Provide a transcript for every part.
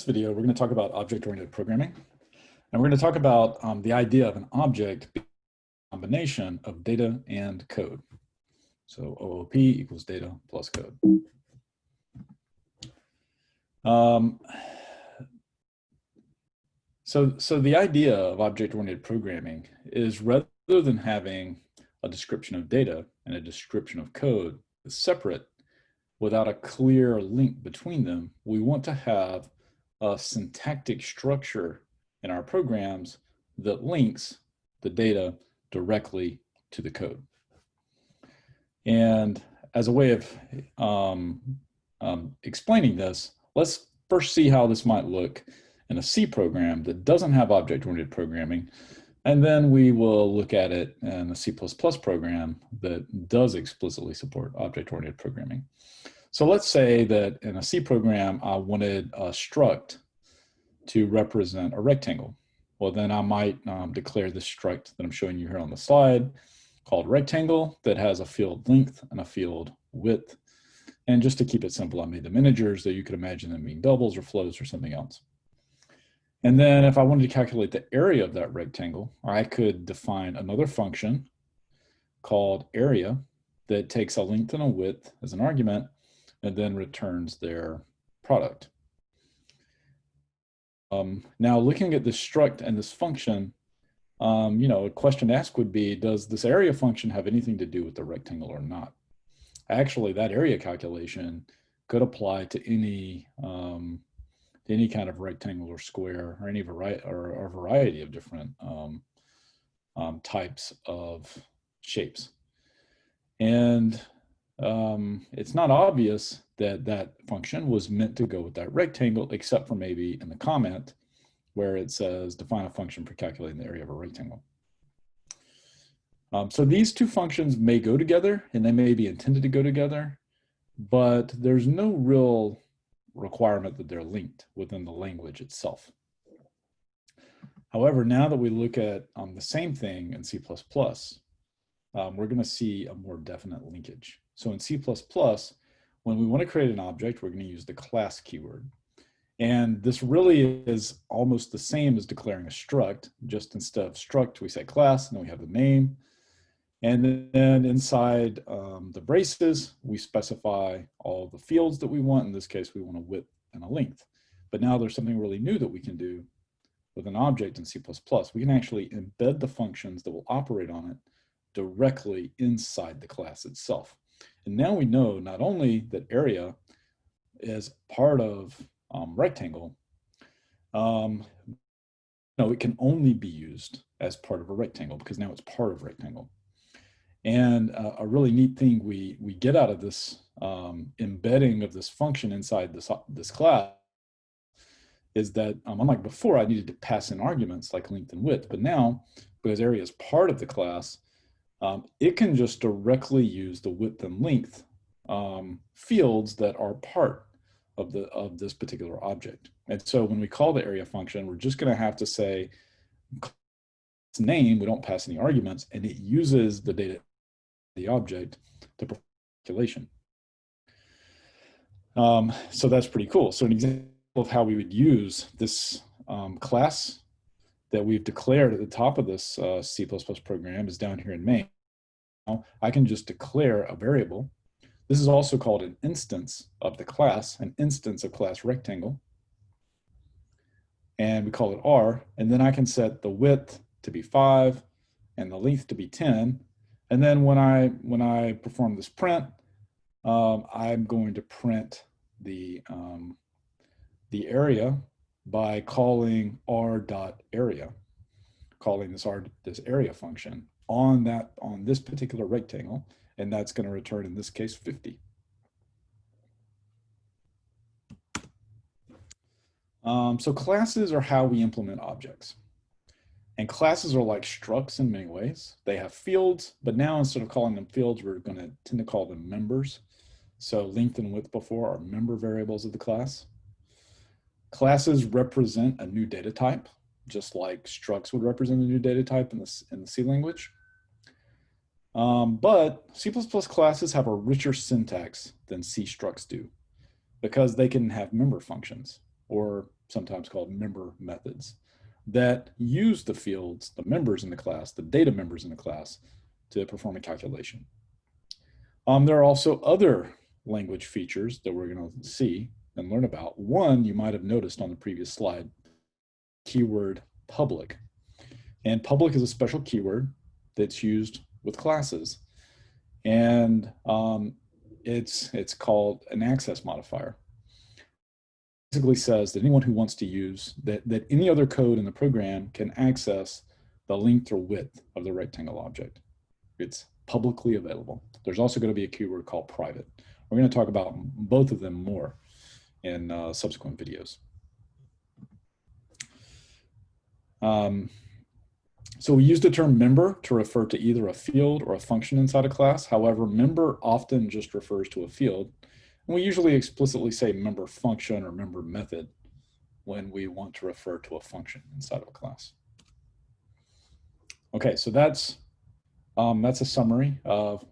video, we're going to talk about object-oriented programming. And we're going to talk about the idea of an object being a combination of data and code. So OOP equals data plus code. So the idea of object-oriented programming is, rather than having a description of data and a description of code that's separate without a clear link between them, we want to have a syntactic structure in our programs that links the data directly to the code. And as a way of explaining this, let's first see how this might look in a C program that doesn't have object-oriented programming, and then we will look at it in a C++ program that does explicitly support object-oriented programming. So let's say that in a C program, I wanted a struct to represent a rectangle. Well, then I might declare this struct that I'm showing you here on the slide called rectangle that has a field length and a field width. And just to keep it simple, I made them integers, though you could imagine them being doubles or floats or something else. And then if I wanted to calculate the area of that rectangle, I could define another function called area that takes a length and a width as an argument and then returns their product. Now looking at this struct and this function, a question to ask would be, does this area function have anything to do with the rectangle or not? Actually, that area calculation could apply to any kind of rectangle or square or any variety of different types of shapes. And it's not obvious that that function was meant to go with that rectangle, except for maybe in the comment where it says define a function for calculating the area of a rectangle. So these two functions may go together and they may be intended to go together, but there's no real requirement that they're linked within the language itself. However, now that we look at the same thing in C++, we're going to see a more definite linkage. So in C++, when we want to create an object, we're going to use the class keyword. And this really is almost the same as declaring a struct. Just instead of struct, we say class, and then we have the name. And then inside the braces, we specify all the fields that we want. In this case, we want a width and a length. But now there's something really new that we can do with an object in C++. We can actually embed the functions that will operate on it directly inside the class itself. And now we know not only that area is part of rectangle, it can only be used as part of a rectangle because now it's part of rectangle. And a really neat thing we get out of this embedding of this function inside this class is that unlike before, I needed to pass in arguments like length and width, but now, because area is part of the class, it can just directly use the width and length fields that are part of this particular object. And so when we call the area function, we're just going to have to say its name. We don't pass any arguments, and it uses the data, the object, to perform calculation. So that's pretty cool. So an example of how we would use this class that we've declared at the top of this C++ program is down here in main. Now, I can just declare a variable. This is also called an instance of the class, an instance of class rectangle. And we call it R. And then I can set the width to be 5 and the length to be 10. And then when I perform this print, I'm going to print the area by calling r.area, calling this area function on this particular rectangle, and that's going to return, in this case, 50. So classes are how we implement objects. And classes are like structs in many ways. They have fields, but now instead of calling them fields, we're going to tend to call them members. So length and width before are member variables of the class. Classes represent a new data type, just like structs would represent a new data type in the C language. But C++ classes have a richer syntax than C structs do, because they can have member functions, or sometimes called member methods, that use the fields, the members in the class, the data members in the class, to perform a calculation. There are also other language features that we're going to see and learn about. One you might have noticed on the previous slide, keyword public. And public is a special keyword that's used with classes. And it's called an access modifier. It basically says that anyone who wants to use, that any other code in the program can access the length or width of the rectangle object. It's publicly available. There's also going to be a keyword called private. We're going to talk about both of them more in subsequent videos. So we use the term member to refer to either a field or a function inside a class. However, member often just refers to a field. And we usually explicitly say member function or member method when we want to refer to a function inside of a class. Okay, so that's a summary of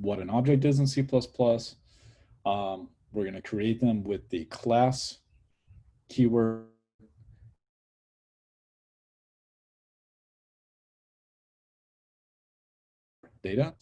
what an object is in C++. We're going to create them with the class keyword data.